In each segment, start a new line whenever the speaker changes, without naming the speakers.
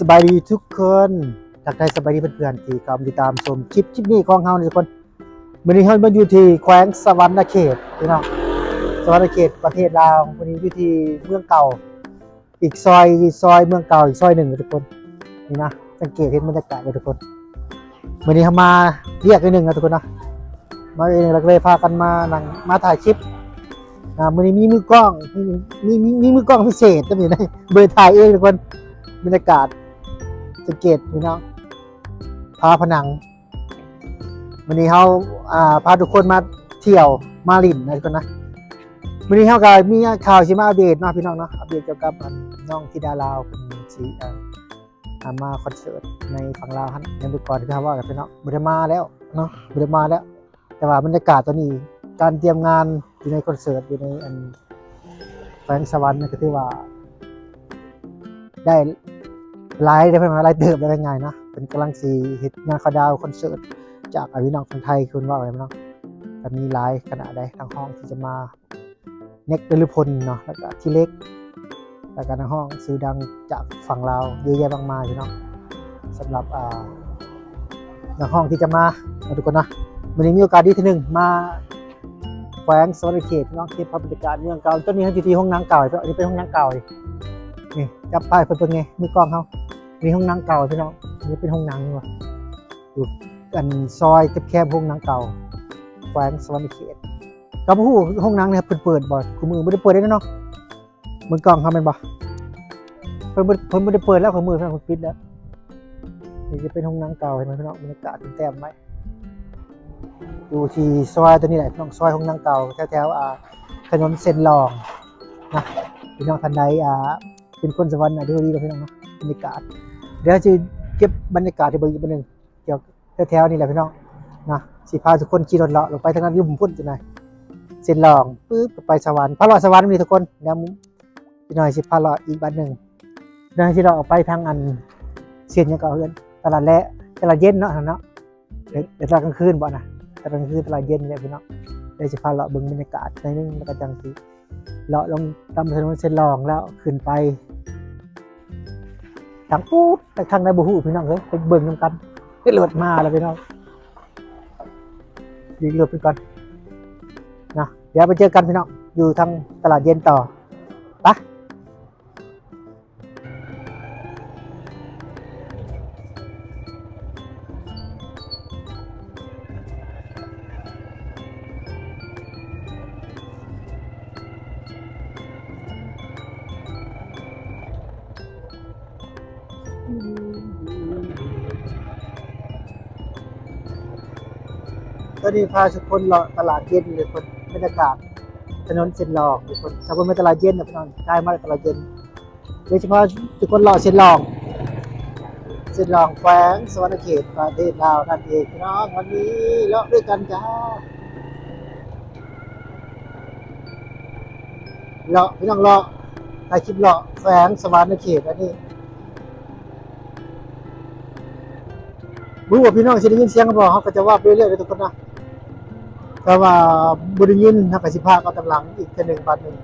บายดีทุกคนทักทายสบายดีเพื่อนๆที่กำลังติดตามชมคลิปนี้ของเฮาทุกคนวันนี้เฮามาอยู่ที่แขวงสะหวรรณเขตพี่น้องสะหวรรณเขตประเทศลาววันนี้อยู่ที่เมืองเก่าอีกซอยเมืองเก่าอีกซอยหนึ่งทุกคนนี่นะสังเกตเห็นบรรยากาศทุกคนวันนี้เฮามาเรียกนิดนึงนะทุกคนนะมาเองเราก็เลยพากันมานั่งมาถ่ายคลิปวันนี้มีมือกล้องมีมือกล้องพิเศษก็มีนะเบอร์ถ่ายเองทุกคนบรรยากาศสังเกตพี่น้องพาผนังวันนี้เขาพาทุกคนมาเที่ยวมาลินนะทุกคนนะวันนี้เขาก็มีข่าวชิมาอัปเดตนะพี่น้องเนาะอัปเดตเกี่ยวกับน้องธิดาลาวเป็นสีมาคอนเสิร์ตในฝั่งลาวฮันในบุกรที่เขาว่ากันพี่น้องบุรีมาแล้วเนาะบุรีมาแล้วแต่ว่าบรรยากาศตอนนี้การเตรียมงานอยู่ในคอนเสิร์ตอยู่ในแขวงสะหวรรณก็ถือว่าได้ไลฟ์ได้เพิ่มไลฟ์เติมได้ง่ายนะเป็นกำลังสีเหตุงานคาดาวคอนเสิร์ตจากพี่น้องคนไทยคุณว่าอะไรบ้างจะมีไลฟ์ขนาดใดทางห้องที่จะมาเน็กเดลิพลเนาะแล้วก็ที่เล็กแล้วก็ทางห้องซื้อดังจากฝั่งเราเยอะแยะมากมายพี่น้องสำหรับทางห้องที่จะมาทุกคนนะวันนี้มีโอกาสดีที่หนึ่งมาแขวงสะหวรรณเขตน้องเขตพระบรรยากาศเมืองเก่าต้นนี้อยู่ที่ห้องน้ำเก่าอันนี้เป็นห้องน้ำเก่านี่จับป้ายเพิ่งไงมือกล้องเขามีห้องน้ำเก่าพี่น้องนี่เป็นห้องน้ำนี่วะอยู่กันซอยแคบๆห้องน้ำเก่าแขวงสะหวรรณเขตกับผู้ห้องน้ำเนี่ยเปิดบ่คุณมือไม่ได้เปิดได้เนาะมือกล้องเขาเป็นบ่เพิ่นไม่ได้เปิดแล้วของมือเพิ่นปิดแล้วนี่จะเป็นห้องน้ำเก่าเห็นไหมพี่น้องบรรยากาศแต้มไหมอยู่ที่ซอยตัวนี้แหละพี่น้องซอยห้องน้ำเก่าแถวถนนเส้นหลองนะพี่น้องท่านใดเป็นคนสะหวรรณดูดีเลยพี่น้องเนาะบรรยากาศเดี๋ยวจะเก็บบรรยากาศที่บริเวณหนึ่งเกี่ยวแถวนี่แหละพี่น้องนะสิพาทุกคนขี่รถเลาะลงไปทางนั้นยุ่มพุ่นจะไหนเส้นหลองปึ๊บไปสะหวรรณพระเลาะสะหวรรณมีทุกคนเดี๋ยวพี่น้อยสิพาเลาะอีกบ้านหนึ่งเดี๋ยวที่เราออกไปทางเส้นยังก็เฮือนตลาดและตลาดเย็นเนาะเดี๋ยวตลาดกลางคืนบ่นะตลาดกลางคืนตลาดเย็นเนี่ยพี่น้องเดี๋ยวสิพาเลาะเบิ่งบรรยากาศในนึงแล้วก็จังสิเลาะลงตามถนนเส้นหลองแล้วขึ้นไปทางปุ๊บแต่ทางในบุหูพี่น้องไปเบิ่งน้ำกันได้รถมาแล้วพี่น้องดีรถไปก่อนนะเดี๋ยวไปเจอกันพี่น้องอยู่ทางตลาดเย็นต่อไปตอนนี้พาทุกคนเลาะตลาดเย็นเลยคนบรรยากาศถนนเส้นหลองทุกคนถ้าคนมาตลาดเย็นนะพี่น้องใกล้มากตลาดเย็นโดยเฉพาะทุกคนเลาะเส้นหลองแขวงสะหวรรณเขตประเทศลาวนั่นเองพี่น้องวันนี้เลาะด้วยกันจ้าเลาะพี่น้องเลาะถ่ายคลิปเลาะแขวงสะหวรรณเขตอันนี้รู้ว่าพี่น้องจะได้ยินเสียงเขาบอกเขาก็จะว่าไปเรื่อยๆเลยทุกคนนะแต่ว่าบุรียินนักสิภาก็ตำหลังอีกหนึ่งบัดหนึ่ง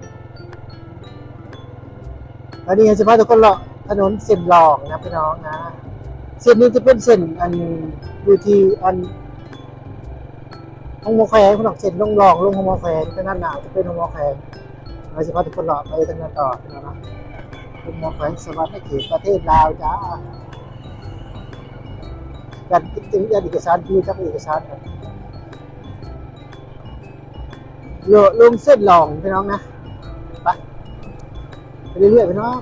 อันนี้สิภาทุกคนเลาะถนนเส้นหลองนะพี่น้องนะเส้นนี้จะเป็นเส้นอยู่ที่ห้องมอแขงพี่น้องเส้นลงหลองลงห้องมอแขงทางด้านหน้าจะเป็นห้องมอแขงเราสิภาทุกคนเลาะไปทางนั้นต่อพี่น้องนะห้องมอแขงสะหวรรณเขตประเทศลาวจ้าการติดเอกสารคือจับเอกสารลงเส้นหลองพี่น้องนะไปเรื่อยๆพี่น้อง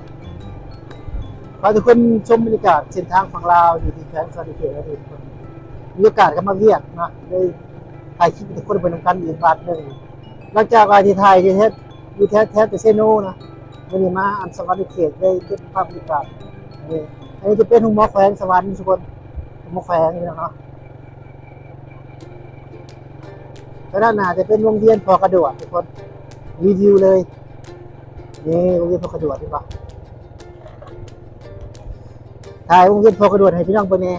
พาทุกคนชมบรรยากาศเส้นทางฝั่งลาวอยู่ที่แขวงสะหวรรณเขตแล้วทุกคนบรรยากาศก็มาเวียกนะได้ถ่ายคลิปทุกคนไปนำกันอีกบาทหนึ่งหลังจากที่ถ่ายที่แท้แต่เซโนนะวันนี้มาสะหวรรณเขตได้เก็บภาพบรรยากาศอันนี้จะเป็นห้องหมอแขวงสะหวรรณทุกคนมาแขวงนี่นะครับแล้วด้านหน้าจะเป็นวงเวียนพอกระโดดทุกคนรีวิวเลยนี่วงเวียนพอกระโดดดีป่ะถ่ายวงเวียนพอกระโดดให้พี่น้องเบิ่งแน่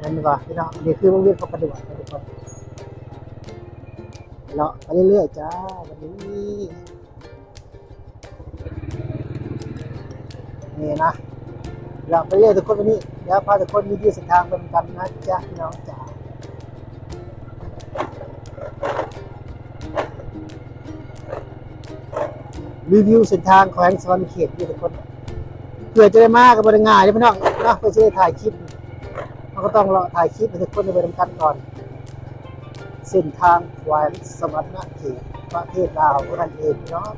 นั่นดีป่ะพี่น้องนี่คือวงเวียนพอกระโดดทุกคนเลาะไปเรื่อยๆจ้าวันนี้นี่นะ เราไปเรื่อยทุกคนวันนี้เดี๋ยวพาทุกคนมีวิวเส้นทางเป็นกันนะจ๊ะพี่น้องจ๋ารีวิวเส้นทางแขวงสวรรณเขตทุกคนเพื่อจะได้มากับบริงานพี่น้องนะเพื่อจะได้ถ่ายคลิปมันก็ต้องรอถ่ายคลิปให้ทุกคนได้ไปทำกันก่อนเส้นทางแขวงสวรรณเขตประเทศลาวนั่นเองพี่น้อง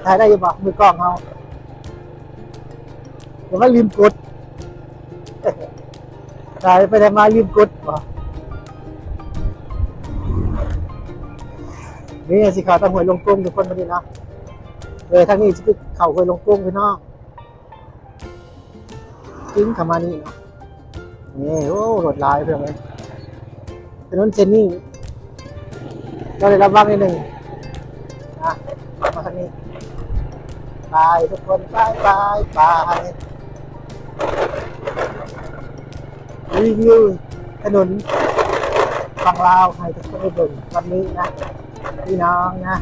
ถ่ายได้ยังบอกมือกล้องเขาเดี๋ยวว่าลืมกดถ่ายไปได้มาลืมกดบ่นี่สิเขาตะหวยลงกรุงทุกคนมาดีนะทางนี้จะเข่าเคยลงกรุงพี่น้องกิ้งขามานี่นะนี่โอ้รถลายเพื่อนเลยถนนเส้นนี้เราได้ระวังนิดหนึ่งนะมาทางนี้ไปทุกคนไปรีวิวถนนฝั่งลาวให้ทุกคนได้ดูวันนี้นะพี่น้องนะ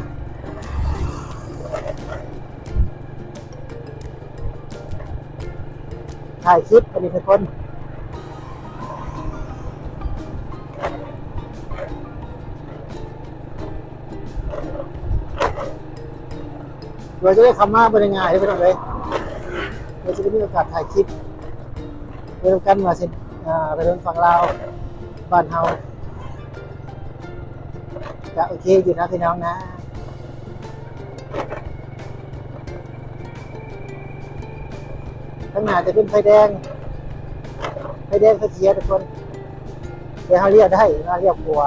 ถ่ายคลิปกันดีทุกคนเราจะได้คำมาเป็นยังไงไปตรงเลยเราจะได้มีโอกาสถ่ายคลิปไปดูกันมาเส้นไปเดินฝั่งลาวบ้านเฮาจะโอเคอยู่นะพี่น้องนะข้างหน้าจะเป็นไฟแดงไฟเขียวทุกคนเดี๋ยวเขาเรียกได้เราเรียกหัว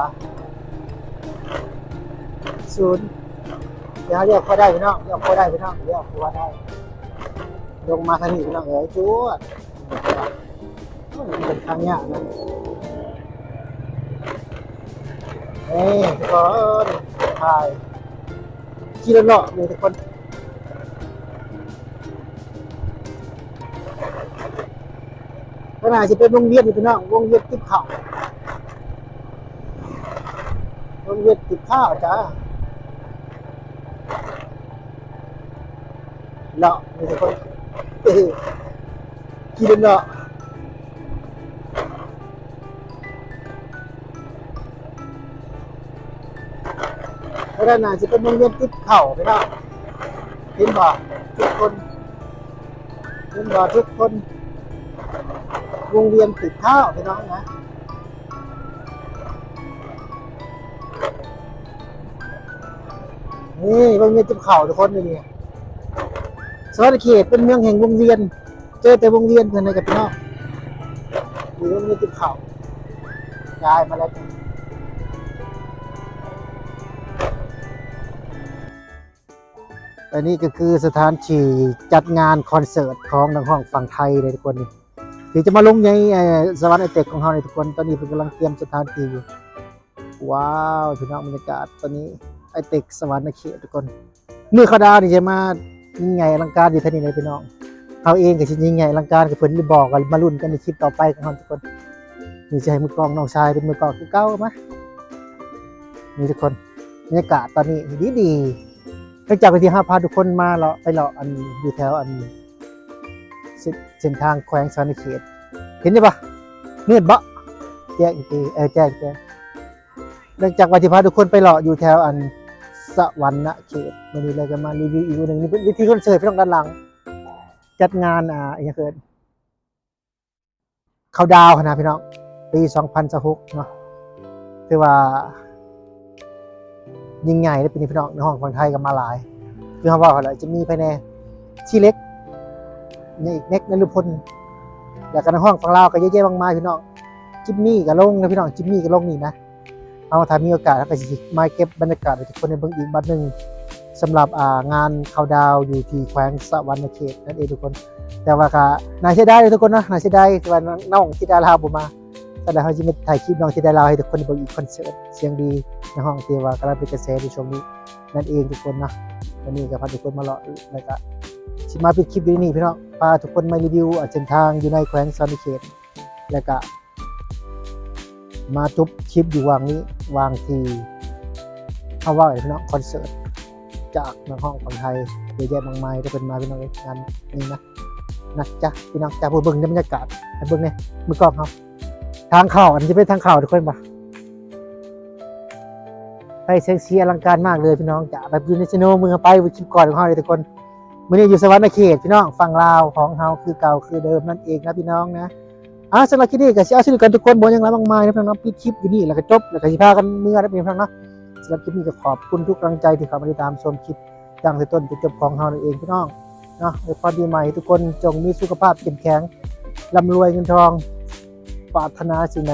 ศูนย์เดี๋ยวเขาเรียกเขาได้พี่น้องเรียกเขาได้พี่น้องเรียกหัวได้ลงมาทางนี้พี่น้องจู๊ดเป็นทางเนี้ยนะทุกคนถ่ายขี่รถเลาะเลยทุกคนขณะจะเป็นวงเวียนพี่น้องวงเวียนติดข้าววงเวียนติดข้าวจ้าเลาะเลยทุกคนขี่รถเลาะขณะจะเป็นวงเวียนติดข้าวพี่น้องเห็นบ่ทุกคนเห็นบ่ทุกคนวงเวียนติดข้าวพี่น้องนะนี่วงเวียนติดข้าวทุกคนนี่สวรรณเขตเป็นเมืองแห่งวงเวียนเจอแต่วงเวียนเพื่อนในกับพี่น้องมีวงเวียนติดข้าวย้ายมาแล้วอันนี้ก็คือสถานที่จัดงานคอนเสิร์ตของทางห้องฝั่งไทยเลยทุกคนนี่ที่จะมาลงในสวรรค์ไอเทคของเราในทุกคนตอนนี้เพิ่งกำลังเตรียมสถานที่อยู่ว้าวพี่น้องบรรยากาศตอนนี้ไอเทคสวรรค์เขตทุกคนมือเขาดาวนี่จะมายิ่งใหญ่อลังการอยู่ที่นี่เลยพี่น้องเขาเองก็จะยิ่งใหญ่อลังการกับเพื่อนที่บอกกันมาลุ้นกันในคลิปต่อไปของเราทุกคนนี่จะให้มือกลองน้องชายเป็นมือกลองคือเก้าไหมนี่ทุกคนบรรยากาศตอนนี้ดีหลังจากที่พาทุกคนมาเลาะไปเลาะอันอยู่แถวอันเส้นทางแขวงสวรรณเขตเห็นไหมปะมืดบะแจ้งแจ้งหลังจากที่พาทุกคนไปเลาะอยู่แถวอันสวรรณเขตวันนี้เราจะมารีวิวอีกหนึ่งนี่เป็นวิธีคอนเสิร์ตพี่น้องด้านหลังจัดงานอย่างเกินเขาดาวนะพี่น้องปี2026เนาะถือว่ายิ่งใหญ่ในปีนี้พี่น้องในห้องคนไทยก็มาหลายคือเขาบอกอะไรจะมีภายในที่เล็กในอีกเน็กในรูปพลแล้วก็ในห้องฝั่งลาวก็เยอะแยะมากมายพี่น้องจิมมี่กับลงนะพี่น้องจิมมี่กับลงนี่นะเอาถ้ามีโอกาสแล้วก็จะมาเก็บบรรยากาศให้ทุกคนในเบื้องอีกบัดหนึ่งสำหรับงานเขาดาวอยู่ที่แขวงสวรรณเขตนั่นเองทุกคนแต่ว่าก็น่าเสียดายเลยทุกคนนะน่าเสียดายที่ว่าน้องที่ดาราบุมาแต่เดี๋ยวเขาจะมาถ่ายคลิปน้องที่ดาราให้ทุกคนในเบื้องอีกคอนเสิร์ตเสียงดีในห้องเทวากำลังเป็นกระแสในช่วงนี้นั่นเองทุกคนนะวันนี้ก็พาทุกคนมาเลาะแล้วก็ชิมาเป็นคลิปนี้พี่น้องพาทุกคนมารีวิวเส้นทางอยู่ในแขวงสวรรณเขตแล้วก็มาจบคลิปอยู่วางที่ เขาว่าพี่น้องคอนเสิร์ตจากนักห้องของไทยเยอะแยะมากมายได้เป็นมาพี่น้องงานนี้นะจ๊ะพี่น้องจากเบิ่งในบรรยากาศเบิ่งเนี่ยมือกล้องเขาทางเข้าอันนี้เป็นทางเข้าทุกคนปะไปเซ็กซี่อลังการมากเลยพี่น้องจะแบบยูนิซิโนมือไปวิคลิปก่อนของเขาเลยทุกคนมื้อนี้อยู่สวรรค์เขตพี่น้องฝั่งลาวของเขาคือเก่าคือเดิมนั่นเองนะพี่น้องนะสำหรับคลิปนี้ก็สิเอาสนุกกันทุกคนบ่ยังไรมากมายนะพี่น้องปิดคลิปอยู่นี่แล้วก็จบแล้วก็สิพากันเมื่อนะพี่น้องเนาะสำหรับคลิปนี้ก็ขอบคุณทุกกำลังใจที่เข้ามาติดตามชมคลิปตั้งแต่ต้นจนจบของเรานั่นเองพี่น้องเนาะในความดีใหม่ทุกคนจงมีสุขภาพเข้มแข็งร่ำรวยเงินทองปรารถนาสิ่งใด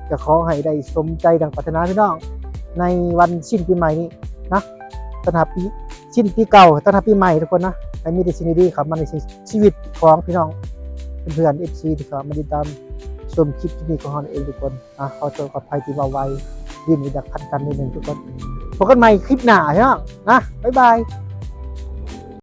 ก็ขอให้ได้สมใจดังปรารถนาพี่น้องในวันสิ้นปีใหม่นี้นะต้อนรับปีสิ้นปีเก่าต้อนรับปีใหม่ทุกคนนะให้มีแต่สิ่งดีๆเข้ามาในชีวิตของพี่น้องเพื่อนๆ FC ที่เข้ามาติดตามชมคลิปนี้ของเราเองทุกคนขอโทษขออภัยที่ว่าไวยินดีดักพันกันนิดนึงทุกคนพบกันใหม่คลิปหน้าพี่น้องนะบ๊ายบาย